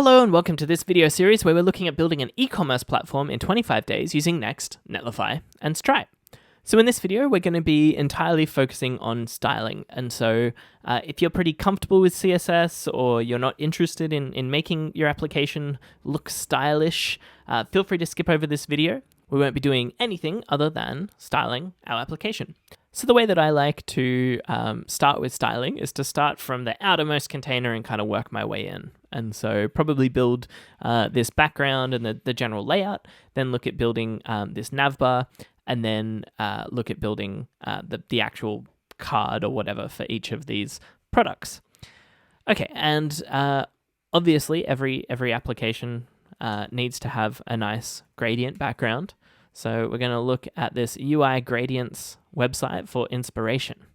Hello and welcome to this video series where we're looking at building an e-commerce platform in 25 days using Next, Netlify, and Stripe. So in this video, we're going to be entirely focusing on styling. And so if you're pretty comfortable with CSS or you're not interested in making your application look stylish, feel free to skip over this video. We won't be doing anything other than styling our application. So the way that I like to start with styling is to start from the outermost container and kind of work my way in. And so probably build this background and the general layout, then look at building this nav bar, and then look at building the actual card or whatever for each of these products. Okay, and obviously every application needs to have a nice gradient background. So we're going to look at this UI Gradients website for inspiration.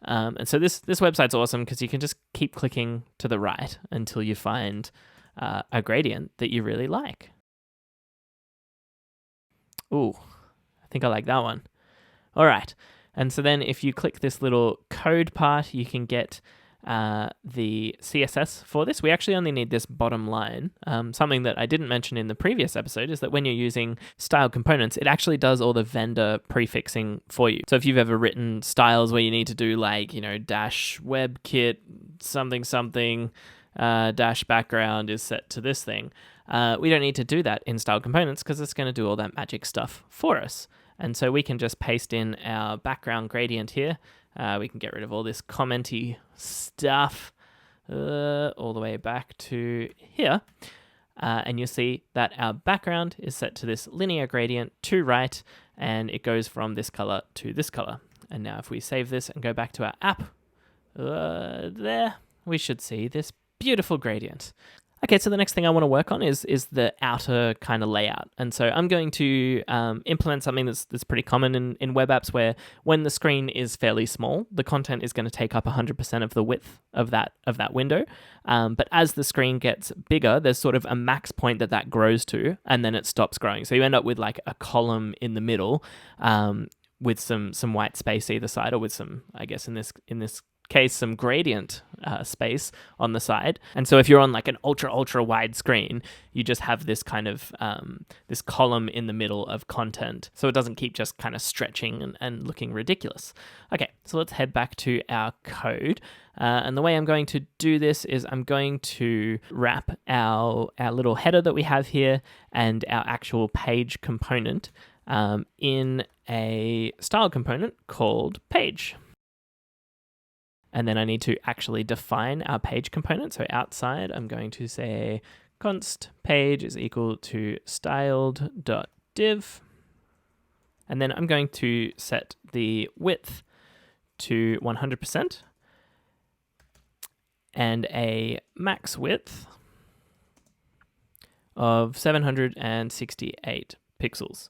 And so this website's awesome because you can just keep clicking to the right until you find a gradient that you really like. Ooh, I think I like that one. All right. And so then if you click this little code part, you can get the CSS for this. We actually only need this bottom line. Something that I didn't mention in the previous episode is that when you're using styled components, it actually does all the vendor prefixing for you. So if you've ever written styles where you need to do like, dash webkit something, dash background is set to this thing. We don't need to do that in styled components because it's going to do all that magic stuff for us. And so we can just paste in our background gradient here. We can get rid of all this commenty stuff all the way back to here. And you'll see that our background is set to this linear gradient to right, and it goes from this color to this color. And now if we save this and go back to our app, there, we should see this beautiful gradient. Okay, so the next thing I want to work on is the outer kind of layout. And so I'm going to implement something that's pretty common in web apps where when the screen is fairly small, the content is going to take up 100% of the width of that window. But as the screen gets bigger, there's sort of a max point that grows to, and then it stops growing. So you end up with like a column in the middle with some white space either side, or with some, I guess in this case, some gradient space on the side. And so if you're on like an ultra wide screen, you just have this kind of this column in the middle of content, so it doesn't keep just kind of stretching and looking ridiculous. Okay, so let's head back to our code. And the way I'm going to do this is I'm going to wrap our little header that we have here and our actual page component in a style component called page. And then I need to actually define our page component. So outside, I'm going to say const page is equal to styled.div. And then I'm going to set the width to 100% and a max width of 768 pixels.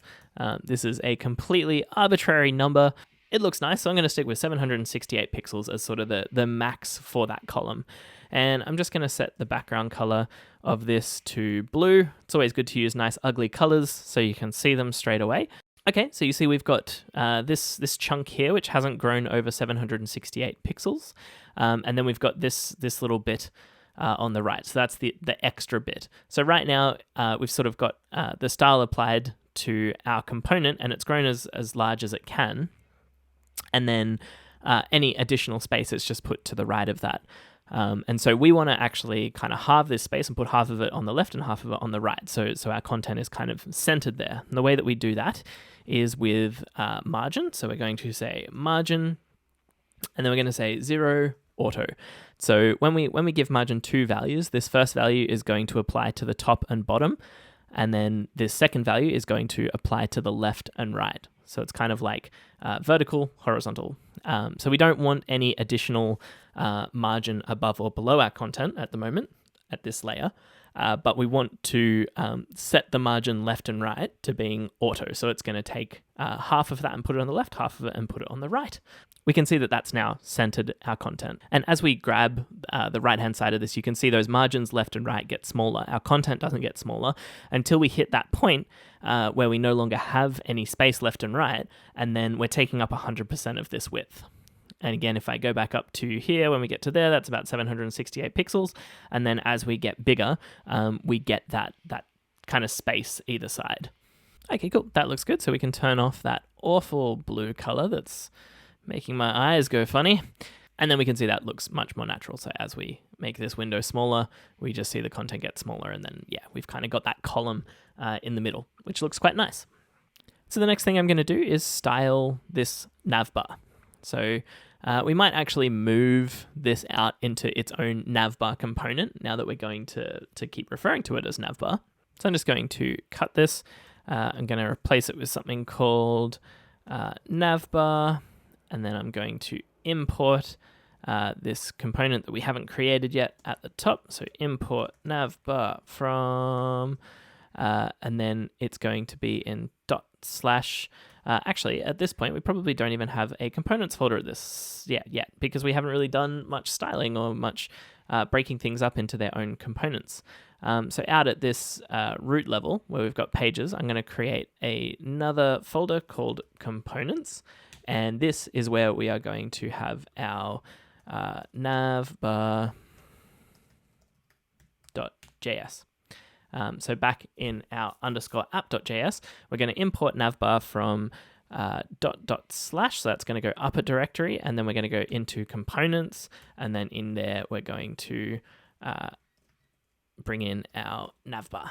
This is a completely arbitrary number. It looks nice, so I'm going to stick with 768 pixels as sort of the max for that column. And I'm just going to set the background color of this to blue. It's always good to use nice ugly colors so you can see them straight away. Okay, so you see we've got this chunk here which hasn't grown over 768 pixels. And then we've got this little bit on the right. So that's the extra bit. So right now we've sort of got the style applied to our component, and it's grown as large as it can. And then any additional space is just put to the right of that. And so we want to actually kind of halve this space and put half of it on the left and half of it on the right. So our content is kind of centered there. And the way that we do that is with margin. So we're going to say margin, and then we're going to say 0 auto. So when we give margin 2 values, this first value is going to apply to the top and bottom. And then this second value is going to apply to the left and right. So it's kind of like vertical, horizontal. So we don't want any additional margin above or below our content at the moment, at this layer. But we want to set the margin left and right to being auto. So it's going to take half of that and put it on the left, half of it and put it on the right. We can see that that's now centered our content. And as we grab the right-hand side of this, you can see those margins left and right get smaller. Our content doesn't get smaller until we hit that point where we no longer have any space left and right, and then we're taking up 100% of this width. And again, if I go back up to here, when we get to there, that's about 768 pixels. And then as we get bigger, we get that kind of space either side. Okay, cool. That looks good. So we can turn off that awful blue color that's making my eyes go funny. And then we can see that looks much more natural. So as we make this window smaller, we just see the content get smaller. And then, yeah, we've kind of got that column in the middle, which looks quite nice. So the next thing I'm going to do is style this navbar. So we might actually move this out into its own navbar component now that we're going to keep referring to it as navbar. So I'm just going to cut this. I'm going to replace it with something called navbar, and then I'm going to import this component that we haven't created yet at the top. So import navbar from, and then it's going to be in /. Actually, at this point, we probably don't even have a components folder at this yet, because we haven't really done much styling or much breaking things up into their own components. So out at this root level, where we've got pages, I'm going to create another folder called components. And this is where we are going to have our navbar.js. So back in our _app.js, we're going to import navbar from // so that's going to go up a directory, and then we're going to go into components, and then in there we're going to bring in our navbar.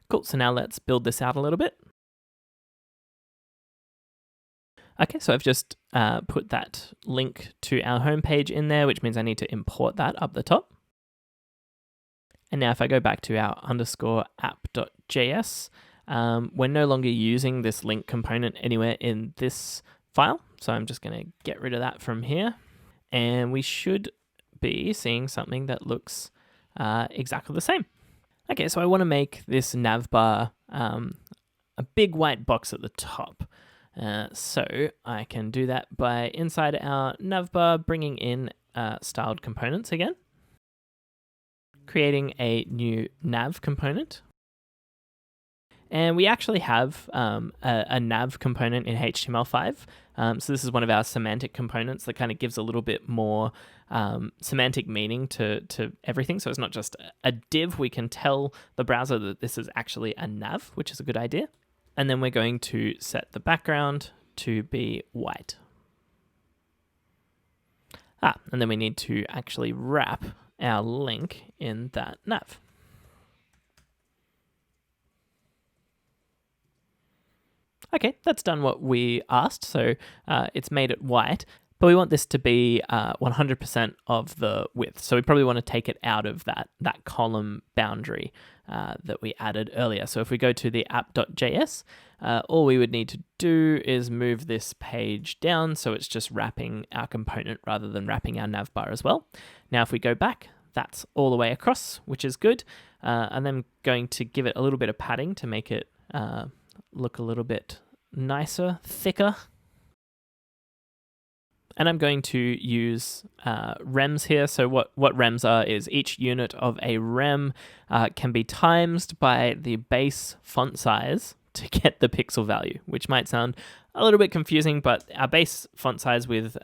Cool, so now let's build this out a little bit. Okay, so I've just put that link to our homepage in there, which means I need to import that up the top. And now if I go back to our _app.js, we're no longer using this link component anywhere in this file. So I'm just going to get rid of that from here. And we should be seeing something that looks exactly the same. Okay, so I want to make this navbar a big white box at the top. So I can do that by inside our navbar, bringing in styled components again, creating a new nav component. And we actually have a nav component in HTML5. So this is one of our semantic components that kind of gives a little bit more semantic meaning to everything. So it's not just a div. We can tell the browser that this is actually a nav, which is a good idea. And then we're going to set the background to be white. And then we need to actually wrap our link in that nav. Okay, that's done what we asked, so it's made it white, but we want this to be 100% of the width. So we probably want to take it out of that column boundary that we added earlier. So if we go to the app.js, all we would need to do is move this page down so it's just wrapping our component rather than wrapping our navbar as well. Now if we go back, that's all the way across, which is good. And then going to give it a little bit of padding to make it look a little bit nicer, thicker. And I'm going to use rems here. So what rems are is each unit of a rem can be times by the base font size to get the pixel value, which might sound a little bit confusing, but our base font size with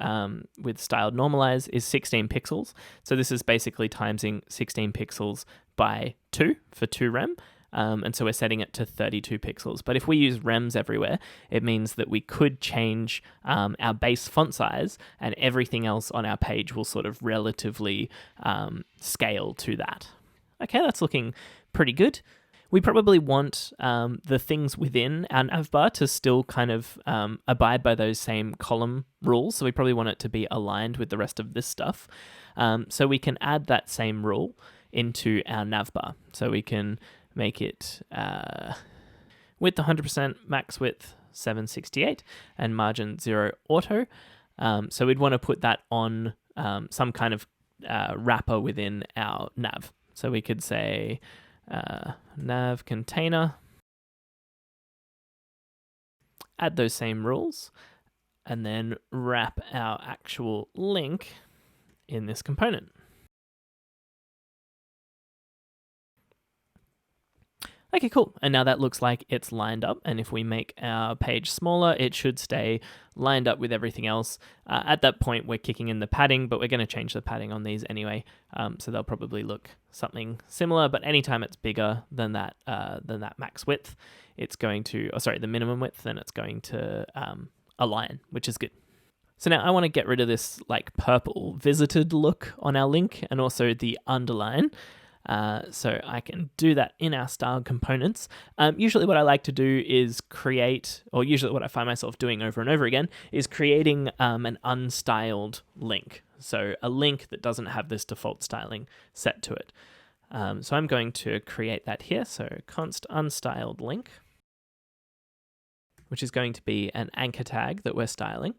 styled normalize is 16 pixels. So this is basically timesing 16 pixels by 2 for 2 rem. And so we're setting it to 32 pixels. But if we use rems everywhere, it means that we could change our base font size, and everything else on our page will sort of relatively scale to that. Okay, that's looking pretty good. We probably want the things within our navbar to still kind of abide by those same column rules. So we probably want it to be aligned with the rest of this stuff. So we can add that same rule into our navbar. So we can make it width 100%, max width 768, and margin 0 auto. So we'd want to put that on some kind of wrapper within our nav. So we could say nav container, add those same rules, and then wrap our actual link in this component. Okay, cool. And now that looks like it's lined up. And if we make our page smaller, it should stay lined up with everything else. At that point, we're kicking in the padding, but we're going to change the padding on these anyway. So they'll probably look something similar. But anytime it's bigger than that max width, it's going to, the minimum width, then it's going to align, which is good. So now I want to get rid of this like purple visited look on our link and also the underline. So I can do that in our styled components. Usually what I like to do is usually what I find myself doing over and over again is creating an unstyled link. So a link that doesn't have this default styling set to it. So I'm going to create that here. So const unstyled link, which is going to be an anchor tag that we're styling.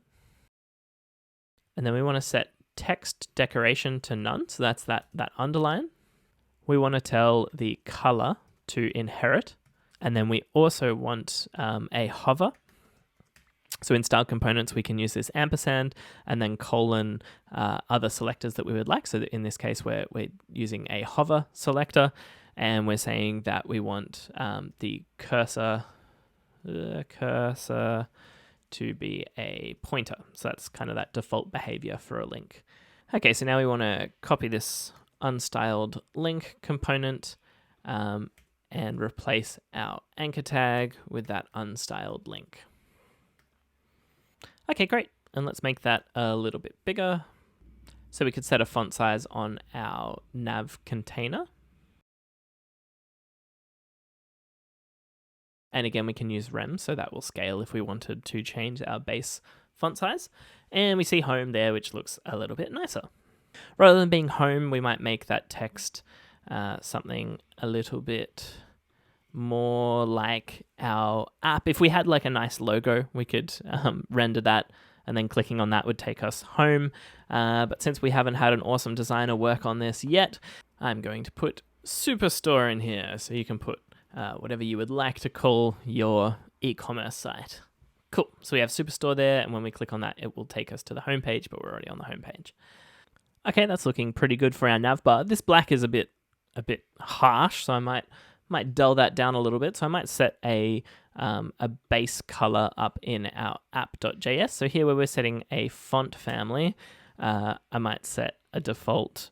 And then we want to set text decoration to none. So that's that underline. We want to tell the color to inherit. And then we also want a hover. So in styled components, we can use this ampersand and then colon other selectors that we would like. So that in this case, we're using a hover selector, and we're saying that we want the cursor to be a pointer. So that's kind of that default behavior for a link. Okay, so now we want to copy this unstyled link component and replace our anchor tag with that unstyled link. Okay, great. And let's make that a little bit bigger. So we could set a font size on our nav container. And again, we can use rem, so that will scale if we wanted to change our base font size. And we see home there, which looks a little bit nicer. Rather than being home, we might make that text something a little bit more like our app. If we had like a nice logo, we could render that, and then clicking on that would take us home. But since we haven't had an awesome designer work on this yet, I'm going to put Superstore in here. So you can put whatever you would like to call your e-commerce site. Cool. So we have Superstore there, and when we click on that, it will take us to the homepage, but we're already on the homepage. Okay, that's looking pretty good for our nav bar. This black is a bit harsh, so I might dull that down a little bit. So I might set a base color up in our app.js. So here where we're setting a font family, I might set a default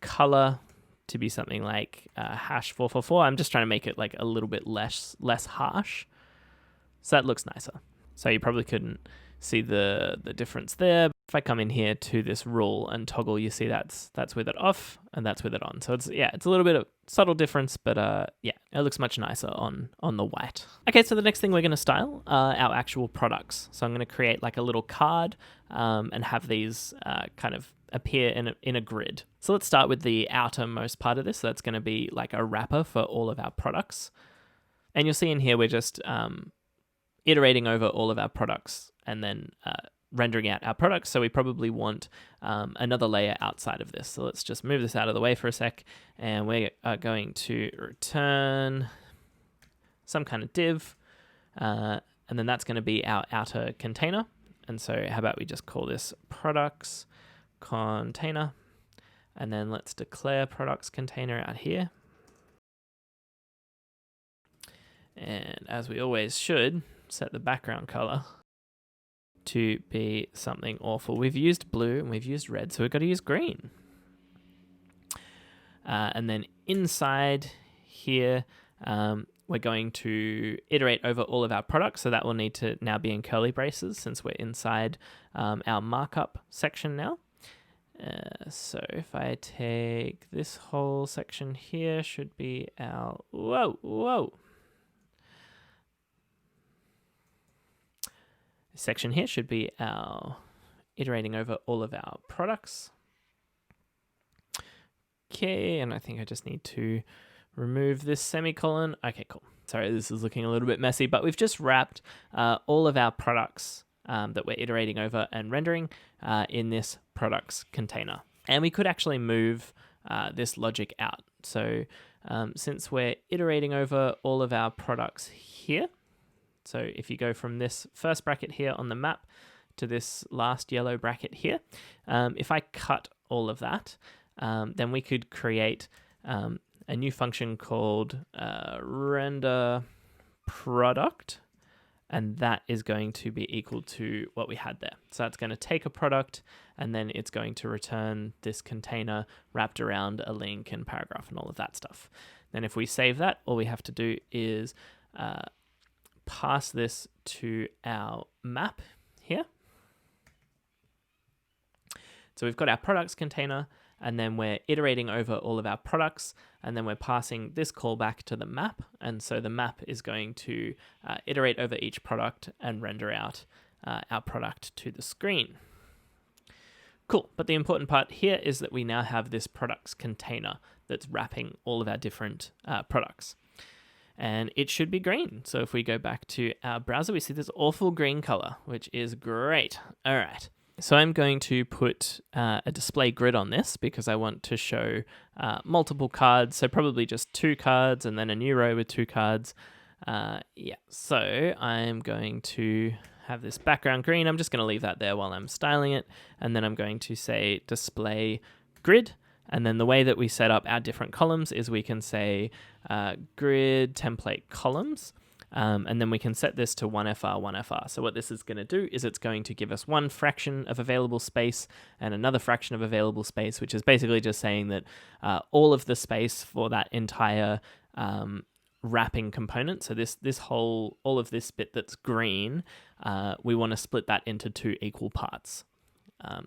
color to be something like #444. I'm just trying to make it like a little bit less harsh. So that looks nicer. So you probably couldn't see the difference there. If I come in here to this rule and toggle, you see that's with it off and that's with it on. So it's a little bit of subtle difference, but it looks much nicer on the white. Okay, so the next thing we're going to style are our actual products. So I'm going to create like a little card and have these kind of appear in a grid. So let's start with the outermost part of this. So that's going to be like a wrapper for all of our products. And you'll see in here we're just iterating over all of our products and then rendering out our products. So we probably want another layer outside of this. So let's just move this out of the way for a sec, and we are going to return some kind of div, and then that's going to be our outer container. And so how about we just call this products container, and then let's declare products container out here. And as we always should, set the background color to be something awful. We've used blue and we've used red, so we've got to use green. And then inside here, we're going to iterate over all of our products, so that will need to now be in curly braces since we're inside our markup section now. So if I take this whole section here, should be our, whoa. Section here should be our iterating over all of our products. Okay, and I think I just need to remove this semicolon. Okay, cool. Sorry, this is looking a little bit messy, but we've just wrapped all of our products that we're iterating over and rendering in this products container. And we could actually move this logic out. So since we're iterating over all of our products here, so if you go from this first bracket here on the map to this last yellow bracket here, if I cut all of that, then we could create a new function called render product, and that is going to be equal to what we had there. So that's going to take a product, and then it's going to return this container wrapped around a link and paragraph and all of that stuff. Then if we save that, all we have to do is pass this to our map here. So we've got our products container, and then we're iterating over all of our products, and then we're passing this callback to the map. And so the map is going to iterate over each product and render out our product to the screen. Cool, but the important part here is that we now have this products container that's wrapping all of our different products. And it should be green. So if we go back to our browser, we see this awful green color, which is great. All right. So I'm going to put a display grid on this because I want to show multiple cards. So probably just 2 cards and then a new row with 2 cards. So I'm going to have this background green. I'm just going to leave that there while I'm styling it. And then I'm going to say display grid. And then the way that we set up our different columns is we can say grid template columns. And then we can set this to 1FR, 1FR. So what this is going to do is it's going to give us one fraction of available space and another fraction of available space, which is basically just saying that all of the space for that entire wrapping component, so all of this bit that's green, we want to split that into 2 equal parts.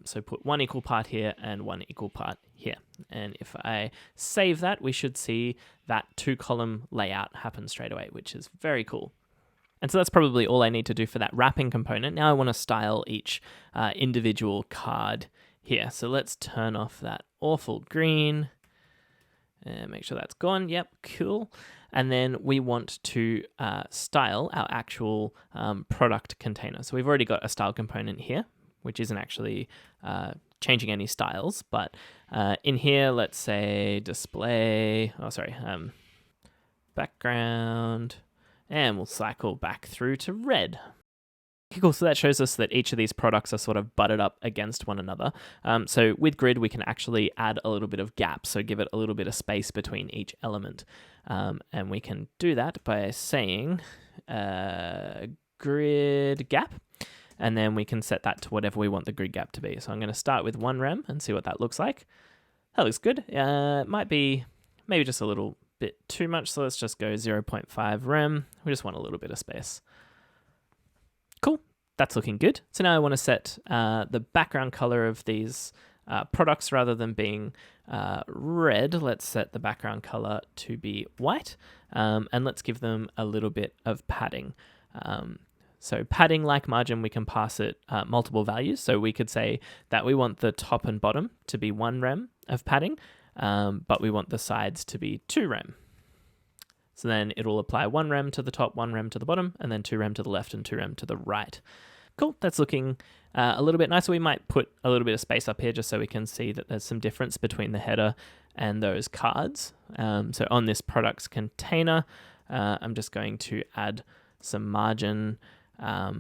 So put 1 equal part here and 1 equal part here. And if I save that, we should see that 2-column layout happen straight away, which is very cool. And so that's probably all I need to do for that wrapping component. Now I want to style each individual card here. So let's turn off that awful green and make sure that's gone. Yep, cool. And then we want to style our actual product container. So we've already got a style component here, which isn't actually changing any styles, but in here, let's say display, background, and we'll cycle back through to red. Okay, cool, so that shows us that each of these products are sort of butted up against one another. So with grid, we can actually add a little bit of gap, so give it a little bit of space between each element. And we can do that by saying grid gap. And then we can set that to whatever we want the grid gap to be. So I'm going to start with 1 rem and see what that looks like. That looks good. It might be maybe just a little bit too much. So let's just go 0.5 rem. We just want a little bit of space. Cool. That's looking good. So now I want to set the background color of these products rather than being red. Let's set the background color to be white. And let's give them a little bit of padding. So padding, like margin, we can pass it multiple values. So we could say that we want the top and bottom to be 1 rem of padding, but we want the sides to be 2 rem. So then it'll apply 1 rem to the top, 1 rem to the bottom, and then 2 rem to the left and 2 rem to the right. Cool, that's looking a little bit nicer. We might put a little bit of space up here just so we can see that there's some difference between the header and those cards. So on this products container, I'm just going to add some margin. I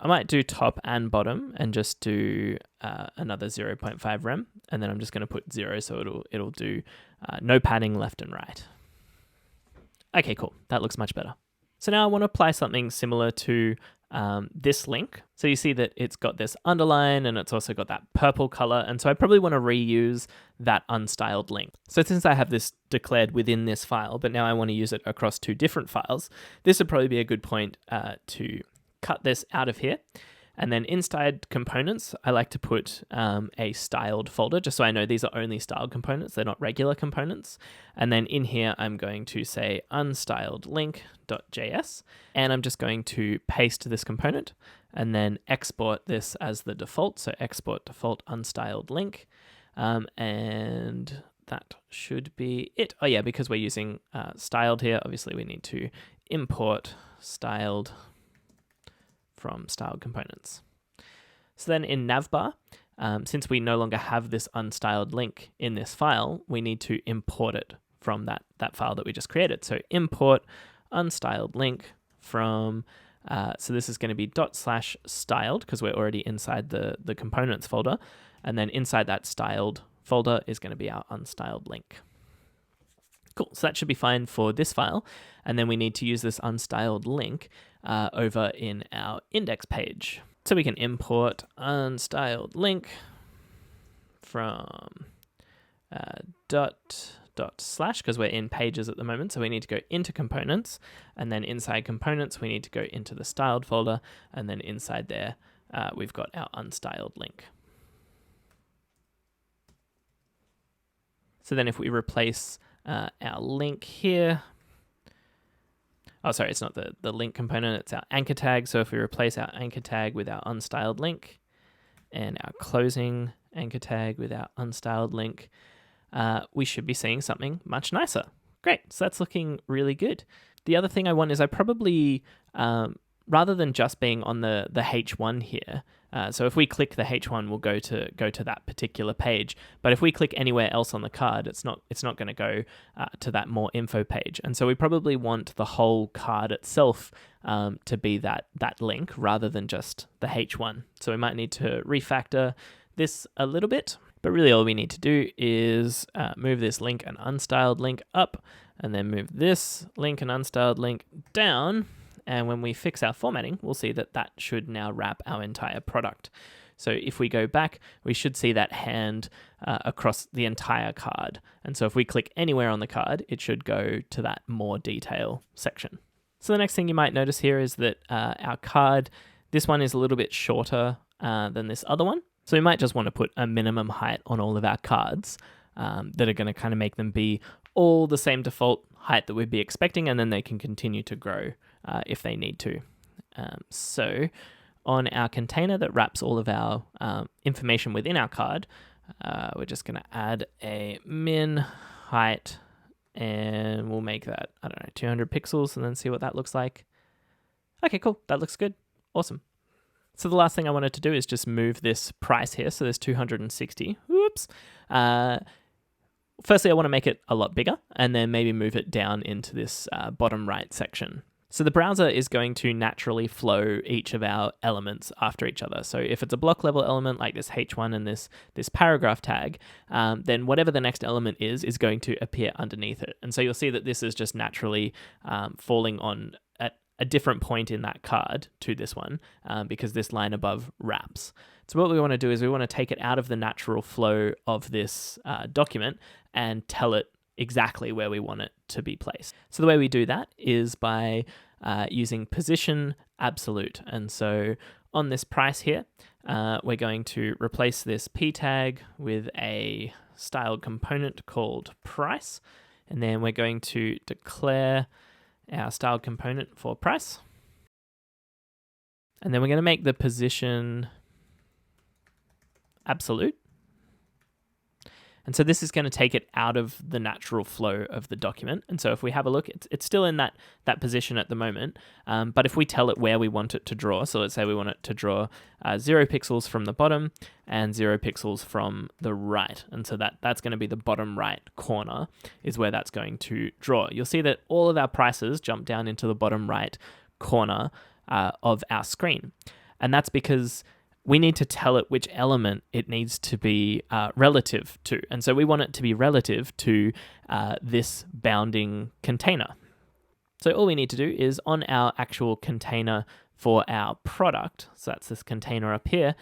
might do top and bottom and just do another 0.5 rem, and then I'm just going to put 0 so it'll do no padding left and right. Okay, cool. That looks much better. So now I want to apply something similar to this link. So you see that it's got this underline and it's also got that purple color. And so I probably want to reuse that unstyled link. So since I have this declared within this file, but now I want to use it across 2 different files, this would probably be a good point to cut this out of here. And then inside components, I like to put a styled folder, just so I know these are only styled components. They're not regular components. And then in here, I'm going to say unstyled link.js, and I'm just going to paste this component and then export this as the default. So export default unstyled link. And that should be it. Oh yeah, because we're using styled here, obviously we need to import styled from styled components. So then in navbar, since we no longer have this unstyled link in this file, we need to import it from that file that we just created. So import unstyled link from, so this is going to be /styled because we're already inside the components folder. And then inside that styled folder is going to be our unstyled link. Cool, so that should be fine for this file. And then we need to use this unstyled link over in our index page. So we can import unstyled link from dot slash, because we're in pages at the moment. So we need to go into components, and then inside components, we need to go into the styled folder, and then inside there, we've got our unstyled link. So then if we replace our link here, oh, sorry, it's not the link component, it's our anchor tag. So if we replace our anchor tag with our unstyled link and our closing anchor tag with our unstyled link, we should be seeing something much nicer. Great, so that's looking really good. The other thing I want is I probably, rather than just being on the H1 here, so if we click the H1, we'll go to that particular page. But if we click anywhere else on the card, it's not going to go to that more info page. And so we probably want the whole card itself to be that link rather than just the H1. So we might need to refactor this a little bit. But really all we need to do is move this link and unstyled link up, and then move this link and unstyled link down. And when we fix our formatting, we'll see that that should now wrap our entire product. So if we go back, we should see that hand across the entire card. And so if we click anywhere on the card, it should go to that more detail section. So the next thing you might notice here is that our card, this one is a little bit shorter than this other one. So we might just want to put a minimum height on all of our cards that are going to kind of make them be all the same default height that we'd be expecting, and then they can continue to grow if they need to. So on our container that wraps all of our information within our card, we're just going to add a min height, and we'll make that, 200 pixels, and then see what that looks like. Okay, cool. That looks good. Awesome. So the last thing I wanted to do is just move this price here. So there's 260. Whoops. Firstly, I want to make it a lot bigger, and then maybe move it down into this bottom right section. So the browser is going to naturally flow each of our elements after each other. So if it's a block level element like this H1 and this paragraph tag, then whatever the next element is going to appear underneath it. And so you'll see that this is just naturally falling on at a different point in that card to this one because this line above wraps. So what we want to do is we want to take it out of the natural flow of this document and tell it exactly where we want it to be placed. So the way we do that is by using position absolute. And so on this price here, we're going to replace this p tag with a styled component called price. And then we're going to declare our styled component for price. And then we're going to make the position absolute. And so this is going to take it out of the natural flow of the document. And so if we have a look, it's still in that position at the moment. But if we tell it where we want it to draw, so let's say we want it to draw 0 pixels from the bottom and 0 pixels from the right. And so that's going to be the bottom right corner is where that's going to draw. You'll see that all of our prices jump down into the bottom right corner of our screen. And that's because we need to tell it which element it needs to be relative to. And so we want it to be relative to this bounding container. So all we need to do is on our actual container for our product, so that's this container up here,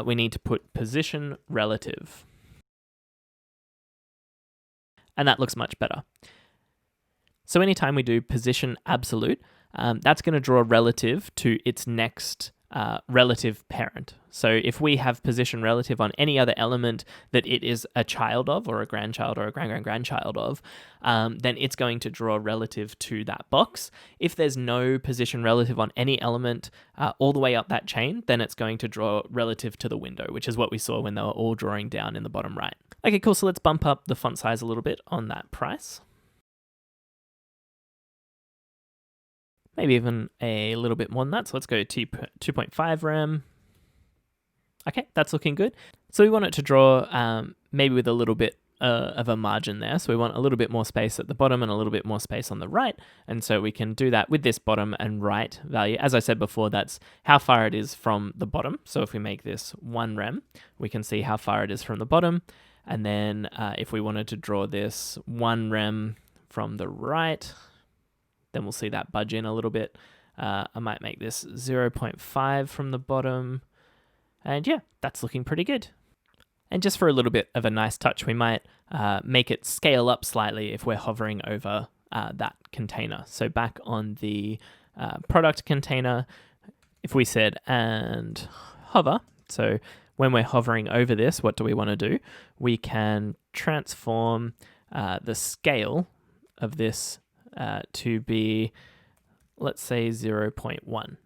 we need to put position relative. And that looks much better. So anytime we do position absolute, that's going to draw relative to its next relative parent. So if we have position relative on any other element that it is a child of, or a grandchild, or a grandchild of, then it's going to draw relative to that box. If there's no position relative on any element all the way up that chain, then it's going to draw relative to the window, which is what we saw when they were all drawing down in the bottom right. Okay, cool. So let's bump up the font size a little bit on that price. Maybe even a little bit more than that. So let's go to 2.5 rem. Okay, that's looking good. So we want it to draw maybe with a little bit of a margin there. So we want a little bit more space at the bottom and a little bit more space on the right. And so we can do that with this bottom and right value. As I said before, that's how far it is from the bottom. So if we make this 1 rem, we can see how far it is from the bottom. And then if we wanted to draw this 1 rem from the right. Then we'll see that budge in a little bit. I might make this 0.5 from the bottom. And yeah, that's looking pretty good. And just for a little bit of a nice touch, we might make it scale up slightly if we're hovering over that container. So back on the product container, if we said and hover, so when we're hovering over this, what do we want to do? We can transform the scale of this to be, let's say, 0.1.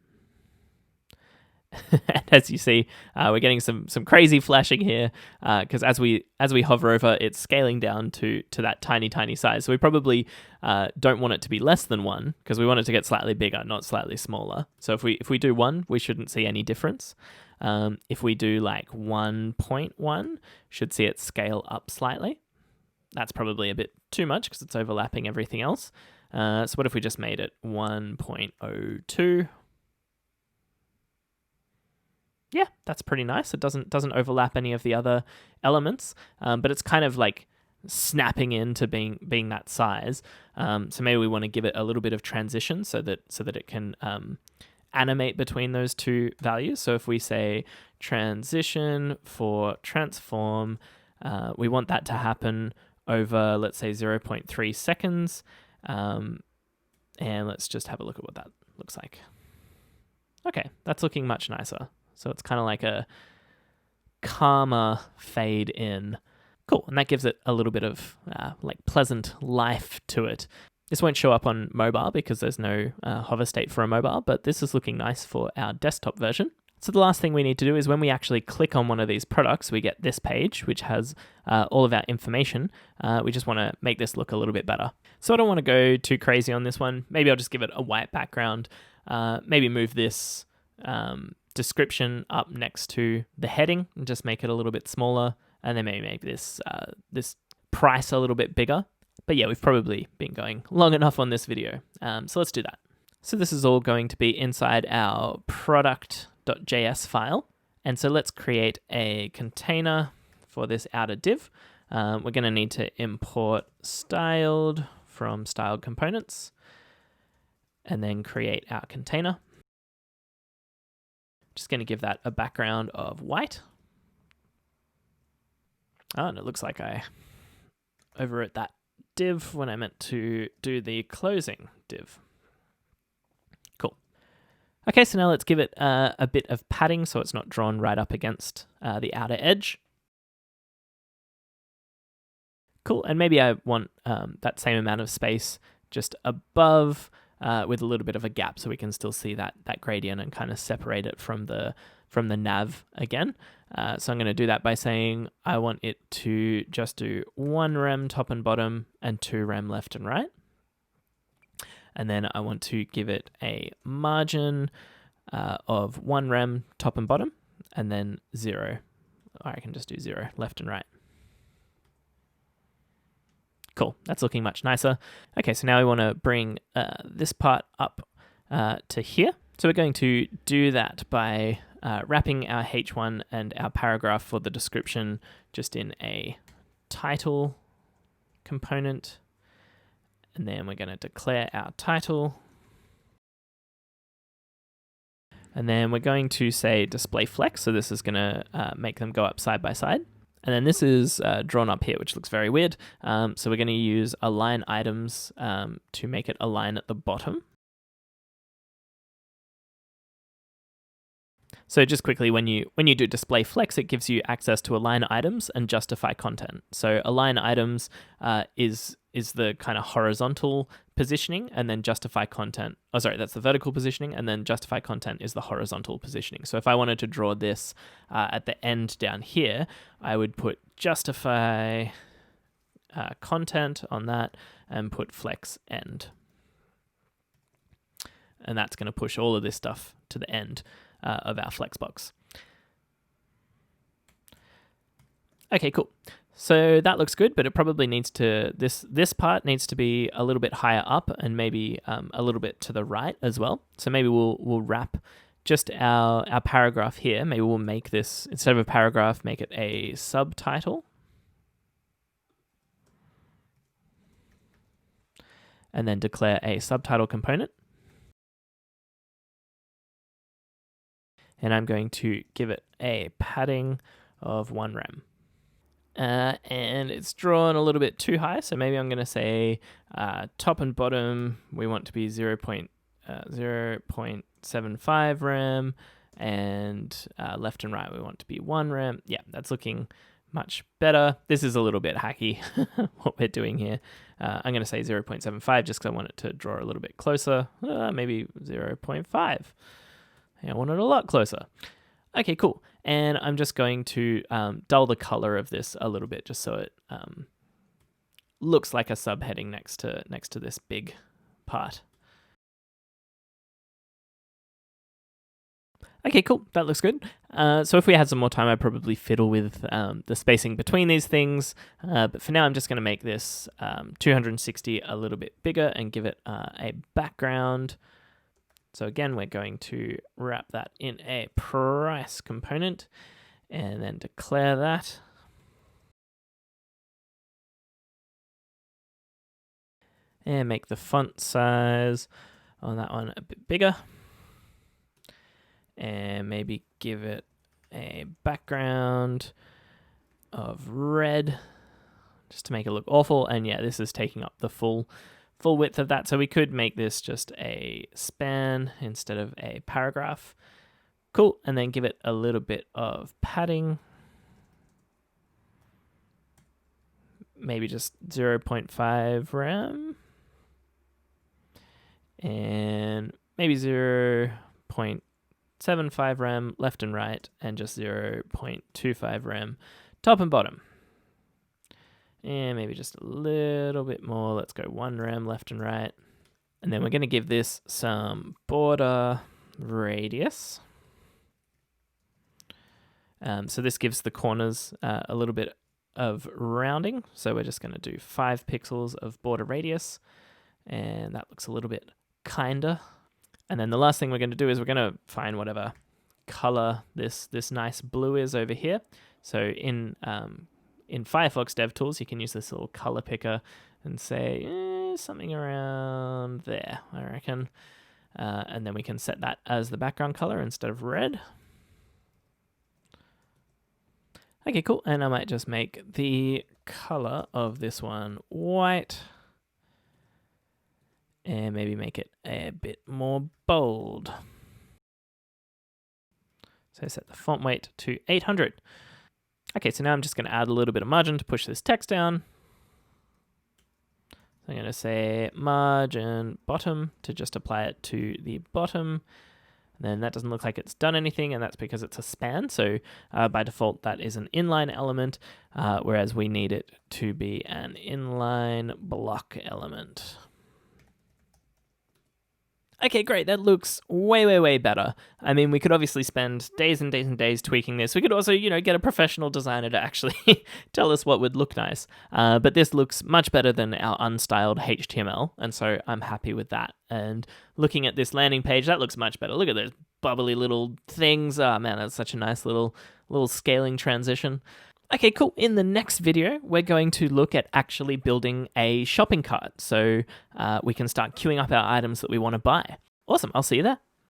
And as you see, we're getting some crazy flashing here because as we hover over, it's scaling down to that tiny size. So we probably don't want it to be less than 1 because we want it to get slightly bigger, not slightly smaller. So if we do 1, we shouldn't see any difference. If we do like 1.1, should see it scale up slightly. That's probably a bit too much because it's overlapping everything else. So what if we just made it 1.02? Yeah, that's pretty nice. It doesn't overlap any of the other elements, but it's kind of like snapping into being that size. So maybe we want to give it a little bit of transition so that it can animate between those two values. So if we say transition for transform, we want that to happen over, let's say, 0.3 seconds. And let's just have a look at what that looks like. Okay, that's looking much nicer. So it's kind of like a calmer fade in. Cool, and that gives it a little bit of like pleasant life to it. This won't show up on mobile because there's no hover state for a mobile, but this is looking nice for our desktop version. So the last thing we need to do is when we actually click on one of these products, we get this page, which has all of our information. We just want to make this look a little bit better. So I don't want to go too crazy on this one. Maybe I'll just give it a white background. Maybe move this description up next to the heading and just make it a little bit smaller, and then maybe make this this price a little bit bigger. But yeah, we've probably been going long enough on this video, so let's do that. So this is all going to be inside our product.js file, and so let's create a container for this outer div. We're going to need to import styled from styled components and then create our container. Just going to give that a background of white. Oh, and it looks like I overwrote that div when I meant to do the closing div. Cool. Okay, so now let's give it a bit of padding so it's not drawn right up against the outer edge. Cool, and maybe I want that same amount of space just above with a little bit of a gap so we can still see that gradient and kind of separate it from the nav again. So I'm going to do that by saying I want it to just do 1 rem top and bottom and 2 rem left and right. And then I want to give it a margin of 1 rem top and bottom and then 0. Or I can just do 0 left and right. Cool, that's looking much nicer. Okay, so now we want to bring this part up to here. So we're going to do that by wrapping our H1 and our paragraph for the description just in a title component. And then we're going to declare our title. And then we're going to say display flex. So this is going to make them go up side by side. And then this is drawn up here, which looks very weird. So we're going to use align items to make it align at the bottom. So just quickly, when you do display flex, it gives you access to align items and justify content. So align items is the kind of horizontal positioning, and then justify content. Oh, sorry, that's the vertical positioning, and then justify content is the horizontal positioning. So if I wanted to draw this at the end down here, I would put justify content on that and put flex end. And that's going to push all of this stuff to the end of our flexbox. Okay, cool. So that looks good, but it probably needs to, this part needs to be a little bit higher up and maybe a little bit to the right as well. So maybe we'll wrap just our paragraph here. Maybe we'll make this, instead of a paragraph, make it a subtitle. and then declare a subtitle component. And I'm going to give it a padding of 1 rem. And it's drawn a little bit too high, so maybe I'm going to say top and bottom we want to be 0.75 rem, and left and right we want to be 1 rem. Yeah, that's looking much better. This is a little bit hacky, what we're doing here. I'm going to say 0.75 just because I want it to draw a little bit closer. Maybe 0.5. I want it a lot closer. Okay, cool. And I'm just going to dull the color of this a little bit just so it looks like a subheading next to this big part. Okay, cool. That looks good. So if we had some more time, I'd probably fiddle with the spacing between these things. But for now, I'm just going to make this 260 a little bit bigger and give it a background. So again, we're going to wrap that in a price component and then declare that. And make the font size on that one a bit bigger. And maybe give it a background of red just to make it look awful. And yeah, this is taking up the full width of that. So we could make this just a span instead of a paragraph. Cool. And then give it a little bit of padding. Maybe just 0.5 rem. And maybe 0.75 rem left and right, and just 0.25 rem top and bottom. And maybe just a little bit more. Let's go 1 rem left and right. And then we're going to give this some border radius. So this gives the corners a little bit of rounding. So we're just going to do 5 pixels of border radius. And that looks a little bit kinder. And then the last thing we're going to do is we're going to find whatever color this nice blue is over here. So in Firefox DevTools, you can use this little color picker and say something around there, I reckon. And then we can set that as the background color instead of red. Okay, cool. And I might just make the color of this one white. And maybe make it a bit more bold. So set the font weight to 800. Okay, so now I'm just going to add a little bit of margin to push this text down. So I'm going to say margin bottom to just apply it to the bottom. And then that doesn't look like it's done anything, and that's because it's a span. So by default, that is an inline element, whereas we need it to be an inline block element. Okay, great. That looks way, way, way better. I mean, we could obviously spend days and days and days tweaking this. We could also, get a professional designer to actually tell us what would look nice. But this looks much better than our unstyled HTML, and so I'm happy with that. And looking at this landing page, that looks much better. Look at those bubbly little things. Oh man, that's such a nice little scaling transition. Okay, cool. In the next video, we're going to look at actually building a shopping cart so we can start queuing up our items that we want to buy. Awesome. I'll see you there.